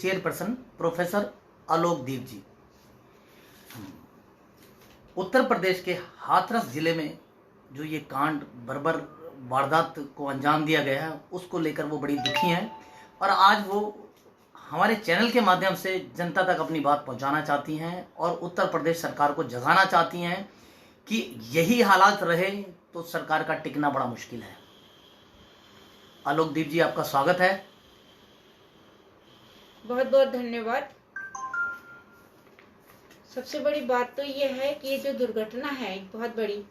Chairperson professor आलोक दीप जी। उत्तर प्रदेश के हाथरस जिले में जो ये कांड बर्बर वारदात को अंजाम दिया गया है उसको लेकर वो बड़ी दुखी हैं और आज वो हमारे चैनल के माध्यम से जनता तक अपनी बात पहुंचाना चाहती हैं और उत्तर प्रदेश सरकार को जगाना चाहती हैं कि यही हालात रहे तो सरकार का टिकना बड़ा मुश्किल है। आलोक दीप जी, आपका स्वागत है। बहुत बहुत धन्यवाद। सबसे बड़ी बात तो ये है कि ये जो दुर्घटना है एक बहुत बड़ी,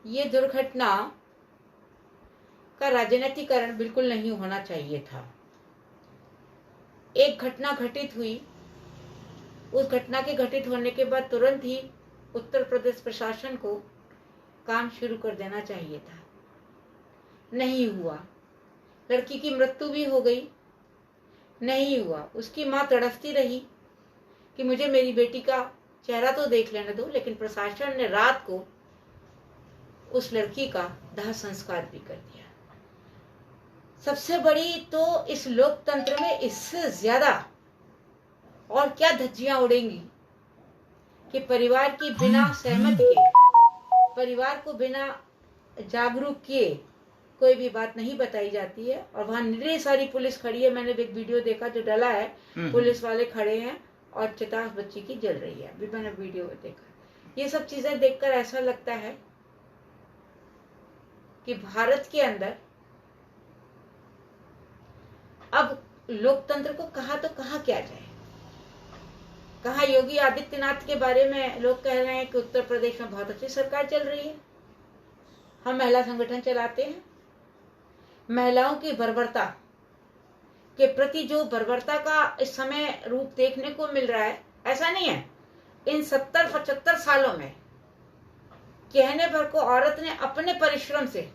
ये दुर्घटना का राजनीतिकरण बिल्कुल नहीं होना चाहिए था। एक घटना घटित हुई, उस घटना के घटित होने के बाद तुरंत ही उत्तर प्रदेश प्रशासन को काम शुरू कर देना चाहिए था। नहीं हुआ। लड़की की मृत्यु भी हो गई, नहीं हुआ। उसकी माँ तड़पती रही कि मुझे मेरी बेटी का चेहरा तो देख लेने दो, लेकिन प्रशासन ने रात को उस लड़की का दाह संस्कार भी कर दिया। सबसे बड़ी तो इस लोकतंत्र में इससे ज्यादा और क्या धज्जियां उड़ेंगी कि परिवार की बिना सहमति के, परिवार को बिना जागरूक किए कोई भी बात नहीं बताई जाती है। और वहां निरी सारी पुलिस खड़ी है। मैंने एक वीडियो देखा जो डला है, पुलिस वाले खड़े हैं और चिता बच्ची की जल रही है। अभी मैंने वीडियो देखा। ये सब चीजें देखकर ऐसा लगता है कि भारत के अंदर अब लोकतंत्र को कहा तो कहा क्या जाए। कहा योगी आदित्यनाथ के बारे में लोग कह रहे हैं कि उत्तर प्रदेश में बहुत अच्छी सरकार चल रही है, हम महिला संगठन चलाते हैं। महिलाओं की बर्बरता के प्रति जो बर्बरता का इस समय रूप देखने को मिल रहा है, ऐसा नहीं है। इन 70-75 सालों में कहने भर को औरत ने अपने परिश्रम से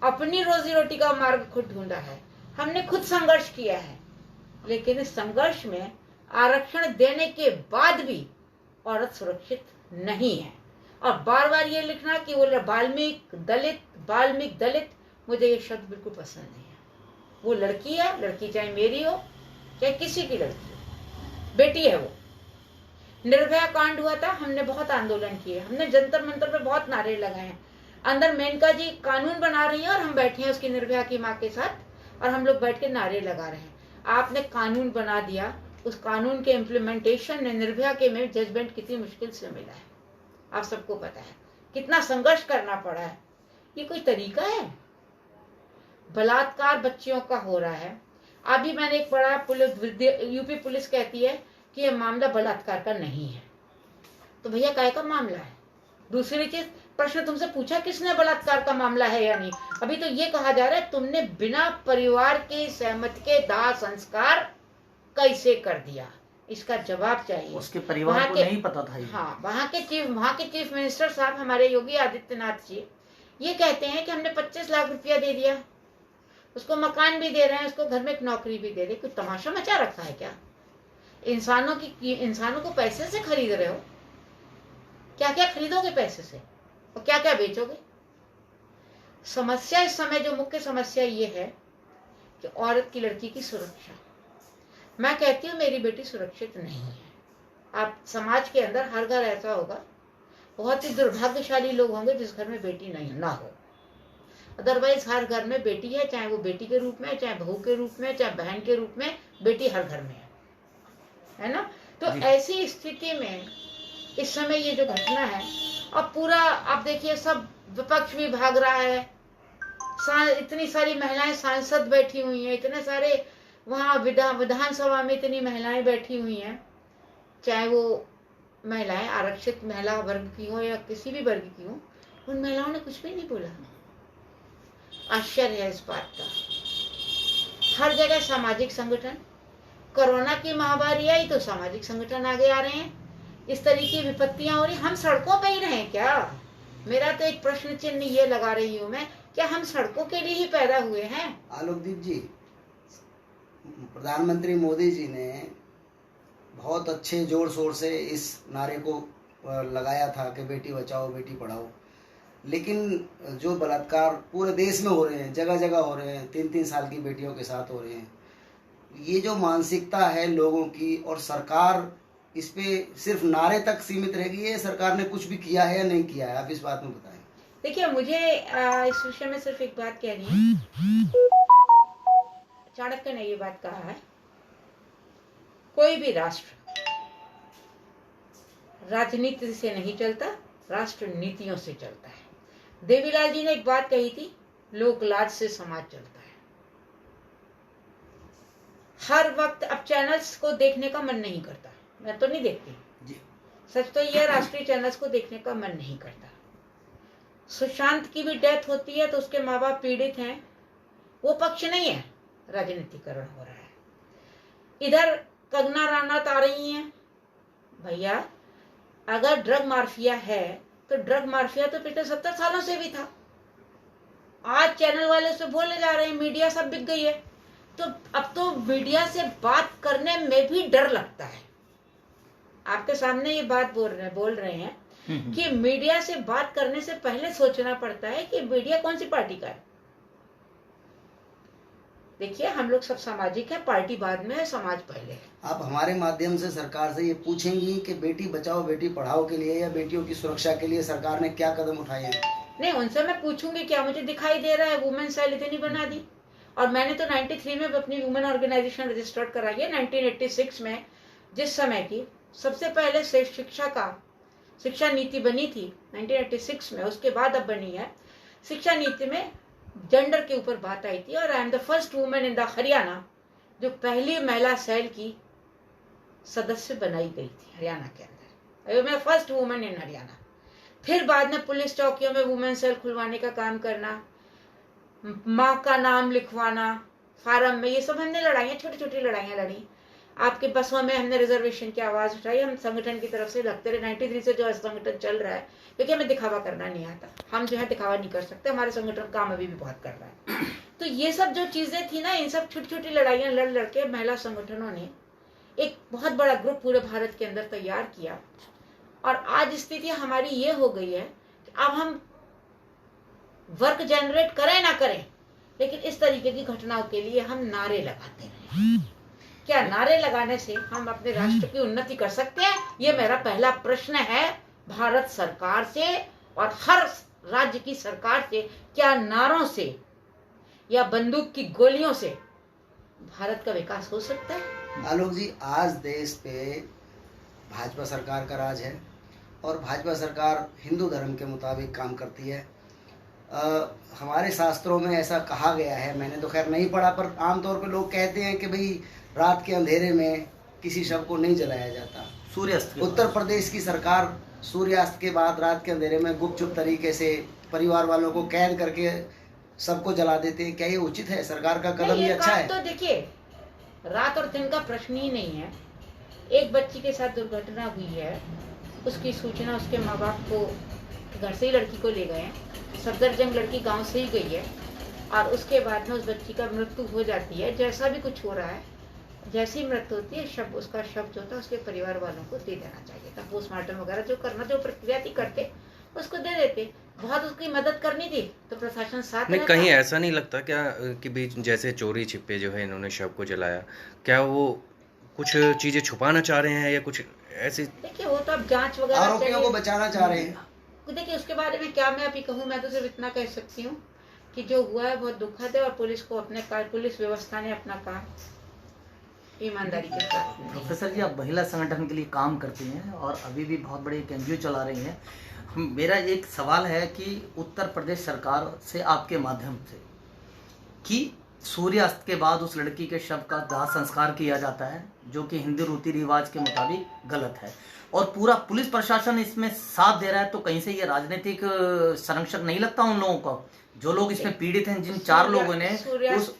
अपनी रोजी रोटी का मार्ग खुद ढूंढा है। हमने खुद संघर्ष किया है, लेकिन इस संघर्ष में आरक्षण देने के बाद भी औरत सुरक्षित नहीं है। और बार बार ये लिखना कि वो बाल्मीक दलित, मुझे ये शब्द बिल्कुल पसंद नहीं है। वो लड़की है, लड़की चाहे मेरी हो चाहे किसी की लड़की हो, बेटी है वो। निर्भया कांड हुआ था, हमने बहुत आंदोलन किए, हमने जंतर मंतर पे बहुत नारे लगाए हैं। अंदर मेनका जी कानून बना रही है और हम बैठे हैं उसकी निर्भया की माँ के साथ और हम लोग बैठ के नारे लगा रहे हैं। आपने कानून बना दिया, उस कानून के इम्प्लीमेंटेशन ने निर्भया के में जजमेंट कितनी मुश्किल से मिला है, आप सबको पता है। कितना संघर्ष करना पड़ा है। ये कोई तरीका है? बलात्कार बच्चियों का हो रहा है। अभी मैंने एक पढ़ा, यूपी पुलिस कहती है कि यह मामला बलात्कार का नहीं है। तो भैया काय का मामला है? दूसरी चीज, प्रश्न तुमसे पूछा किसने बलात्कार का मामला है या नहीं? अभी तो ये कहा जा रहा है तुमने बिना परिवार के सहमति के दाह संस्कार कैसे कर दिया। इसका जवाब चाहिए। उसके परिवार को नहीं पता था। हाँ, वहाँ के चीफ मिनिस्टर साहब हमारे योगी आदित्यनाथ जी ये कहते हैं कि हमने 25 लाख रुपया दे दिया, उसको मकान भी दे रहे हैं, उसको घर में एक नौकरी भी दे रहे। कोई तमाशा मचा रखा है क्या? इंसानों को पैसे से खरीद रहे हो? क्या क्या खरीदोगे पैसे से और क्या क्या बेचोगे? समस्या इस समय जो मुख्य समस्या ये है कि औरत की, लड़की की सुरक्षा। मैं कहती हूँ मेरी बेटी सुरक्षित नहीं है। आप समाज के अंदर हर घर ऐसा होगा, बहुत ही दुर्भाग्यशाली लोग होंगे जिस घर में बेटी नहीं ना हो। अदरवाइज हर घर में बेटी है, चाहे वो बेटी के रूप में, चाहे बहू के रूप में, चाहे बहन के रूप में, बेटी हर घर में है ना। तो ऐसी स्थिति में इस समय ये जो घटना है, अब पूरा आप देखिए सब विपक्ष भी भाग रहा है, इतनी सारी महिलाएं सांसद बैठी हुई हैं, इतने सारे वहाँ विधानसभा में इतनी महिलाएं बैठी हुई हैं, चाहे वो महिलाएं आरक्षित महिला वर्ग की हो या किसी भी वर्ग की हो, उन महिलाओं ने कुछ भी नहीं बोला। आश्चर्य है इस बात का। हर जगह सामाजिक संगठन, कोरोना की महामारी आई तो सामाजिक संगठन आगे आ रहे हैं। इस तरह की विपत्तियां हो रही, हम सड़कों पे ही रहे क्या? मेरा तो एक प्रश्न चिन्ह ये लगा रही हूँ मैं, क्या हम सड़कों के लिए ही पैदा हुए हैं? आलोकदीप जी, प्रधानमंत्री मोदी जी ने बहुत अच्छे जोर शोर से इस नारे को लगाया था कि बेटी बचाओ बेटी पढ़ाओ, लेकिन जो बलात्कार पूरे देश में हो रहे हैं, जगह जगह हो रहे हैं, 3-3 साल की बेटियों के साथ हो रहे हैं, ये जो मानसिकता है लोगों की, और सरकार इस पे सिर्फ नारे तक सीमित रह गई है, सरकार ने कुछ भी किया है या नहीं किया है, आप इस बात में बताएं। देखिए, मुझे इस विषय में सिर्फ एक बात कहनी है। चाणक्य ने ये बात कहा है, कोई भी राष्ट्र राजनीति से नहीं चलता, राष्ट्र नीतियों से चलता है। देवीलाल जी ने एक बात कही थी, लोक लाज से समाज चलता है। हर वक्त अब चैनल्स को देखने का मन नहीं करता, मैं तो नहीं देखती जी। सच तो यह, राष्ट्रीय चैनल्स को देखने का मन नहीं करता। सुशांत की भी डेथ होती है तो उसके माँ बाप पीड़ित हैं, वो पक्ष नहीं है, राजनीतिकरण हो रहा है। इधर कंगना रनौत आ रही हैं। भैया, अगर ड्रग माफिया है तो ड्रग माफिया तो पिछले 70 सालों से भी था। आज चैनल वाले से बोले जा रहे हैं, मीडिया सब बिक गई है, तो अब तो मीडिया से बात करने में भी डर लगता है। आपके सामने ये बात बोल रहे हैं कि मीडिया से बात करने से पहले सोचना पड़ता है कि मीडिया कौन सी पार्टी का है। देखिए, हम लोग सब सामाजिक है, पार्टी बाद में है, समाज पहले है। आप हमारे माध्यम से सरकार से ये पूछेंगी कि बेटी बचाओ बेटी पढ़ाओ के लिए या बेटियों की सुरक्षा के लिए सरकार ने क्या कदम उठाए हैं? नहीं, उनसे मैं पूछूंगी, क्या मुझे दिखाई दे रहा है वुमेन सेल इतनी बना दी? और मैंने तो 93 में अपनी वुमेन ऑर्गेनाइजेशन रजिस्टर्ड कराई है। 1986 में जिस समय की सबसे पहले से शिक्षा नीति बनी थी 1986 में, उसके बाद अब बनी है। शिक्षा नीति में जेंडर के ऊपर बात आई थी, और I am the first women in the Haryana जो पहली महिला सेल की सदस्य बनाई गई थी हरियाणा के अंदर। मैं फर्स्ट वुमेन इन हरियाणा। फिर बाद में पुलिस चौकियों में वुमेन सेल खुलवाने का काम करना, माँ का नाम लिखवाना फार्म में, ये सब हमने लड़ाइयाँ, छोटी छोटी लड़ाइयाँ लड़ी। आपके बसों में हमने रिजर्वेशन की आवाज उठाई, हम संगठन की तरफ से लगते रहे। 93 से जो संगठन चल रहा है, क्योंकि हमें दिखावा करना नहीं आता, हम जो है दिखावा नहीं कर सकते, हमारे संगठन काम अभी भी बहुत कर रहा है। तो ये सब जो चीजें थी ना, इन सब छोटी छोटी लड़ाइयाँ लड़ लड़के महिला संगठनों ने एक बहुत बड़ा ग्रुप पूरे भारत के अंदर तैयार किया। और आज स्थिति हमारी ये हो गई है कि अब हम वर्क जनरेट करें ना करें, लेकिन इस तरीके की घटनाओं के लिए हम नारे लगाते रहे। क्या नारे लगाने से हम अपने राष्ट्र की उन्नति कर सकते हैं? ये मेरा पहला प्रश्न है भारत सरकार से और हर राज्य की सरकार से। क्या नारों से या बंदूक की गोलियों से भारत का विकास हो सकता है? आलोक जी, आज देश पे भाजपा सरकार का राज है और भाजपा सरकार हिंदू धर्म के मुताबिक काम करती है। हमारे शास्त्रों में ऐसा कहा गया है, मैंने तो खैर नहीं पढ़ा, पर आमतौर पे लोग कहते हैं कि भाई रात के अंधेरे में किसी शव को नहीं जलाया जाता। सूर्यास्त उत्तर प्रदेश की सरकार सूर्यास्त के बाद रात के अंधेरे में गुपचुप तरीके से परिवार वालों को कैद करके सबको जला देते हैं। क्या ये उचित है? सरकार का कदम ये अच्छा है? तो देखिए, रात और दिन का प्रश्न ही नहीं है। एक बच्ची के साथ दुर्घटना हुई है, उसकी सूचना उसके माँ बाप को, घर से ही लड़की को ले गए, सफदरजंग लड़की गांव से ही गई है, और उसके बाद में उस बच्ची का मृत्यु हो जाती है। जैसा भी कुछ हो रहा है, जैसी मृत्यु होती है, उसका शव जो था उसके परिवार वालों को दे देना चाहिए था। पोस्टमार्टम वगैरह जो करना, जो प्रक्रिया थी करते, उसको दे देते। बहुत उसकी मदद करनी थी तो प्रशासन साथ नहीं, कहीं ऐसा नहीं लगता क्या कि भी जैसे चोरी छिपे जो है इन्होंने शव को जलाया, क्या वो कुछ चीजें छुपाना चाह रहे हैं या कुछ ऐसी? देखिए, वो तो अब जांच वगैरह, आरोपियों को बचाना चाह रहे हैं। देखिए, उसके बारे में क्या मैं अभी कहूँ, मैं तो सिर्फ इतना कह सकती हूँ कि जो हुआ है बहुत दुखद है, और पुलिस को अपने पुलिस व्यवस्था ने अपना काम ईमानदारी के साथ। प्रोफेसर जी, आप महिला संगठन के लिए काम करती हैं और अभी भी बहुत बड़ी एक एनजीओ चला रही हैं। मेरा एक सवाल है कि उत्तर प्रदेश सरकार से आपके माध्यम से कि सूर्यास्त के बाद उस लड़की के शव का दाह संस्कार किया जाता है, जो कि हिंदू रीति रिवाज के मुताबिक गलत है, और पूरा पुलिस प्रशासन इसमें साथ दे रहा है, तो कहीं से ये राजनीतिक संरक्षक नहीं लगता उन लोगों को, जो लोग इसमें पीड़ित हैं, जिन 4 लोगों ने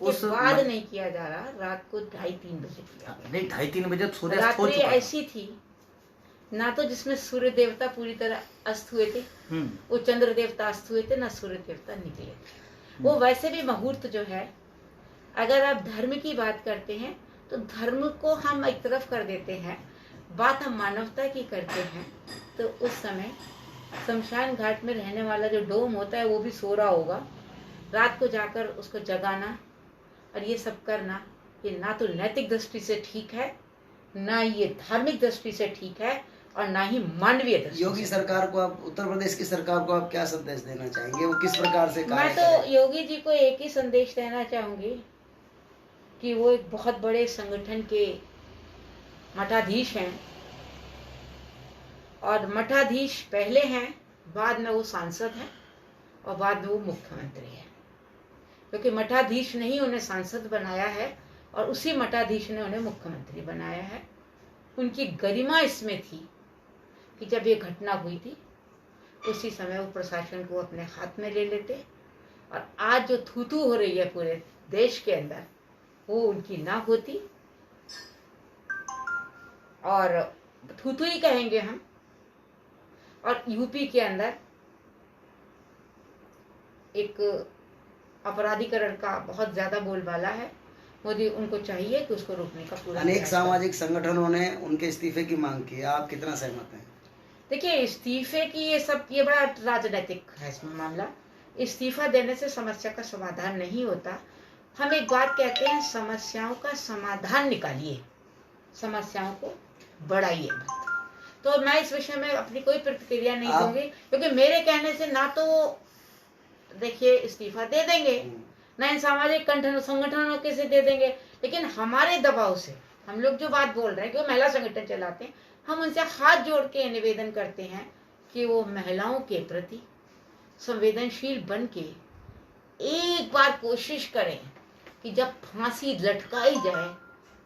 उस बाद नहीं किया जा रहा, रात को 2:30-3 बजे किया। नहीं, 2:30-3 बजे सूर्यास्त हो रात्रि चुका ऐसी थी ना, तो जिसमें सूर्य देवता पूरी तरह अस्त हुए थे, वो चंद्र देवता अस्त हुए थे, ना सूर्य देवता निकले। वो वैसे भी मुहूर्त जो है, अगर आप धर्म की बात करते हैं तो धर्म को हम एक तरफ कर देते हैं, बात हम मानवता की करते हैं, तो उस समय शमशान घाट में रहने वाला जो डोम होता है वो भी सो रहा होगा। रात को जाकर उसको जगाना और ये सब करना ये ना तो नैतिक दृष्टि से ठीक है, ना ये धार्मिक दृष्टि से ठीक है, और ना ही मानवीय दृष्टि। योगी सरकार को आप, उत्तर प्रदेश की सरकार को आप क्या संदेश देना चाहेंगे? वो किस प्रकार से कार्य मैं करे? तो योगी जी को एक ही संदेश देना चाहूंगी कि वो एक बहुत बड़े संगठन के मठाधीश हैं, और मठाधीश पहले हैं, बाद में वो सांसद हैं, और बाद में वो मुख्यमंत्री है। क्योंकि मठाधीश ने ही उन्हें सांसद बनाया है और उसी मठाधीश ने उन्हें मुख्यमंत्री बनाया है। उनकी गरिमा इसमें थी कि जब ये घटना हुई थी उसी समय वो प्रशासन को अपने हाथ में ले लेते, और आज जो थू-थू हो रही है पूरे देश के अंदर वो उनकी ना होती, और थू-थू ही कहेंगे हम। और यूपी के अंदर एक अपराधीकरण का बहुत ज्यादा बोलबाला है। मोदी, उनको चाहिए कि उसको रोकने का पूरा अनेक प्रयास करें। सामाजिक संगठनों ने उनके इस्तीफे की मांग की है, आप कितना सहमत हैं? देखिए, इस्तीफे की ये बड़ा राजनीतिक है इसमें मामला। इस्तीफा देने से समस्या का समाधान नहीं होता। हम एक बात कहते हैं, समस्याओं का समाधान निकालिए, समस्याओं को बढ़ाइए मत। तो मैं इस विषय में अपनी कोई प्रतिक्रिया नहीं दूंगी, क्योंकि मेरे कहने से ना तो देखिए इस्तीफा दे देंगे, ना इन सामाजिक संगठनों के से दे देंगे, लेकिन हमारे दबाव से हम लोग जो बात बोल रहे हैं कि वो महिला संगठन चलाते हैं, हम उनसे हाथ जोड़ के निवेदन करते हैं कि वो महिलाओं के प्रति संवेदनशील बन के एक बार कोशिश करें कि जब फांसी लटकाई जाए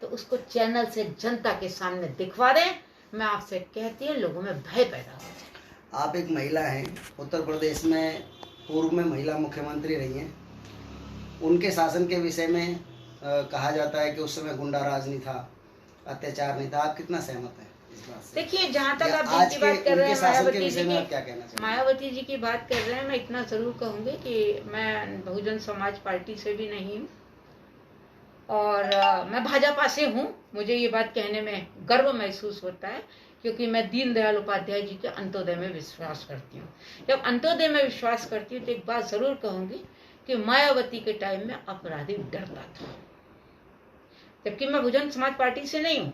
तो उसको चैनल से जनता के सामने दिखवा दें। मैं आपसे कहती हूँ, लोगों में भय पैदा हो जाए। आप एक महिला हैं, उत्तर प्रदेश में पूर्व में महिला मुख्यमंत्री रही हैं। उनके शासन के विषय में कहा जाता है कि उस समय गुंडा राज नहीं था, अत्याचार नहीं था। आप कितना सहमत हैं इस बात से? देखिए, जहाँ तक आप आज जिनकी बात कर रहे हैं, मायावती जी की बात कर रहे हैं, मैं इतना जरूर कहूंगी कि मैं बहुजन समाज पार्टी से भी नहीं हूँ, और मैं भाजपा से हूँ। मुझे ये बात कहने में गर्व महसूस होता है, क्योंकि मैं दीनदयाल उपाध्याय जी के अंत्योदय में विश्वास करती हूँ। जब अंत्योदय में विश्वास करती हूँ तो एक बात जरूर कहूंगी कि मायावती के टाइम में अपराधी डरता था, जबकि मैं बहुजन समाज पार्टी से नहीं हूँ।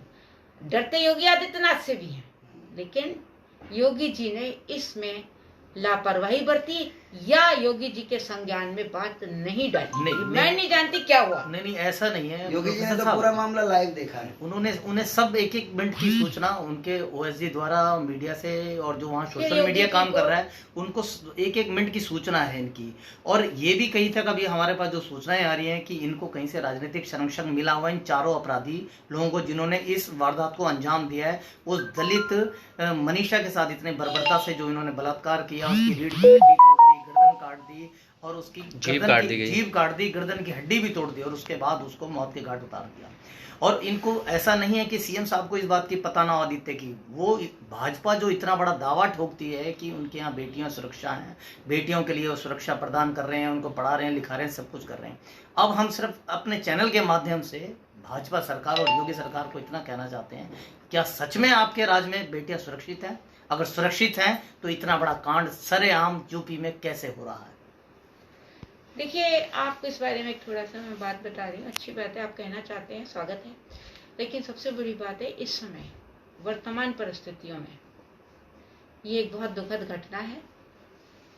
डरते योगी आदित्यनाथ से भी हैं, लेकिन योगी जी ने इसमें लापरवाही बरती, या योगी जी के संज्ञान में बात नहीं डाली। मैं नहीं जानती क्या हुआ। नहीं, ऐसा नहीं है। योगी जी ने तो पूरा मामला लाइव देखा है। उन्हें सब एक एक मिनट की सूचना उनके ओएसडी द्वारा मीडिया से, और जो वहाँ सोशल मीडिया काम कर रहा है उनको एक एक मिनट की सूचना है इनकी। और ये भी कही तक अभी हमारे पास जो सूचनाएं आ रही हैं कि इनको कहीं से राजनीतिक संरक्षण मिला हुआ इन चारों अपराधी लोगों को जिन्होंने इस वारदात को अंजाम दिया है। उस दलित मनीषा के साथ इतने बर्बरता से जो इन्होंने बलात्कार किया, उसकी रीढ़ की हड्डी तोड़ दी, गर्दन काट दी, और उसकी जीभ काट दी, गर्दन की हड्डी भी तोड़ दी, और उसके बाद उसको मौत के घाट उतार दिया। और इनको ऐसा नहीं है कि सीएम साहब को इस बात की पता ना हो आदित्य की। वो भाजपा जो इतना बड़ा दावा ठोकती है कि उनके यहाँ बेटियां सुरक्षा हैं, बेटियों के लिए वो सुरक्षा प्रदान कर रहे हैं, उनको पढ़ा रहे हैं, लिखा रहे हैं, सब कुछ कर रहे हैं। अब हम सिर्फ अपने चैनल के माध्यम से भाजपा सरकार और योगी सरकार को इतना कहना चाहते हैं, क्या सच में आपके राज्य में बेटियां सुरक्षित हैं? अगर सुरक्षित हैं तो इतना बड़ा कांड सरेआम यूपी में कैसे हो रहा है? देखिए, आपको इस बारे में थोड़ा सा मैं बात बता रही हूँ। अच्छी बात है, आप कहना चाहते हैं, स्वागत है। लेकिन सबसे बड़ी बात है, इस समय वर्तमान परिस्थितियों में ये एक बहुत दुखद घटना है।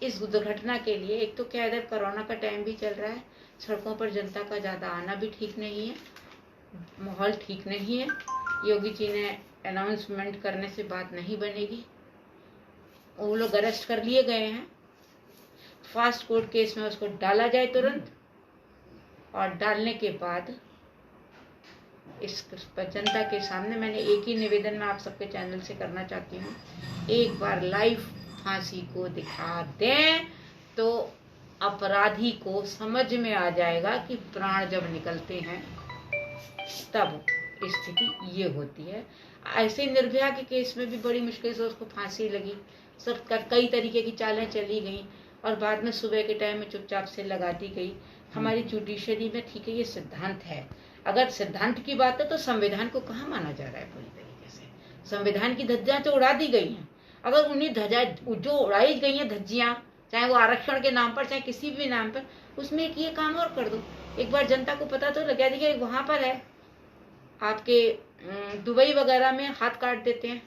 इस दुर्घटना के लिए एक तो क्या, इधर कोरोना का टाइम भी चल रहा है, सड़कों पर जनता का ज़्यादा आना भी ठीक नहीं है, माहौल ठीक नहीं है। योगी जी ने अनाउंसमेंट करने से बात नहीं बनेगी। वो लोग अरेस्ट कर लिए गए हैं, फास्ट कोर्ट केस में उसको डाला जाए तुरंत, और डालने के बाद इस जनता के सामने मैंने एक ही निवेदन मैं आप सबके चैनल से करना चाहती हूँ, एक बार लाइव फांसी को दिखा दें तो अपराधी को समझ में आ जाएगा कि प्राण जब निकलते हैं तब स्थिति ये होती है। ऐसे निर्भया के केस में भी बड़ी मुश्किल से उसको फांसी लगी, सब कई तरीके की चालें चली गई, और बाद में सुबह के टाइम में चुपचाप से लगा दी गई। हमारी जुडिशरी में ठीक है, ये सिद्धांत है। अगर सिद्धांत की बात है तो संविधान को कहाँ माना जा रहा है पूरी तरीके से? संविधान की धज्जियां तो उड़ा दी गई हैं। अगर उन्हीं जो उड़ाई गई हैं धज्जियां, चाहे वो आरक्षण के नाम पर, चाहे किसी भी नाम पर, उसमें एक ये काम और कर दो, एक बार जनता को पता तो लगा दी वहां पर है आपके दुबई वगैरह में हाथ काट देते हैं,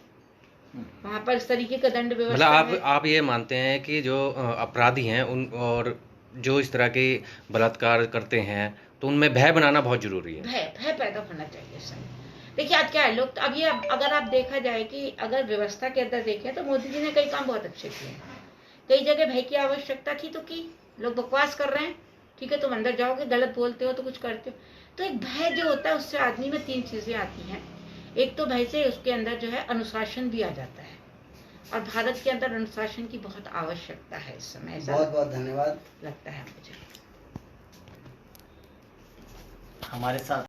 वहां पर इस तरीके का दंड मतलब व्यवस्था है। आप ये मानते हैं कि जो अपराधी हैं उन और जो इस तरह के बलात्कार करते हैं तो उनमें भय बनाना बहुत जरूरी है। भय पैदा होना चाहिए इस समय। देखिए आज क्या है, लोग अब ये अगर आप देखा जाए कि अगर व्यवस्था के अंदर देखें तो मोदी जी ने कई काम बहुत अच्छे किए हैं। कई जगह भय की आवश्यकता थी तो की, लोग बकवास कर रहे हैं, ठीक है तुम अंदर जाओगे, गलत बोलते हो तो कुछ करते हो, तो एक भय जो होता है उससे आदमी में 3 चीजें आती हैं। एक तो भय से उसके अंदर जो है अनुशासन भी आ जाता है, और भारत के अंदर अनुशासन की बहुत आवश्यकता है इस समय, ऐसा बहुत बहुत धन्यवाद। लगता है मुझे। हमारे साथ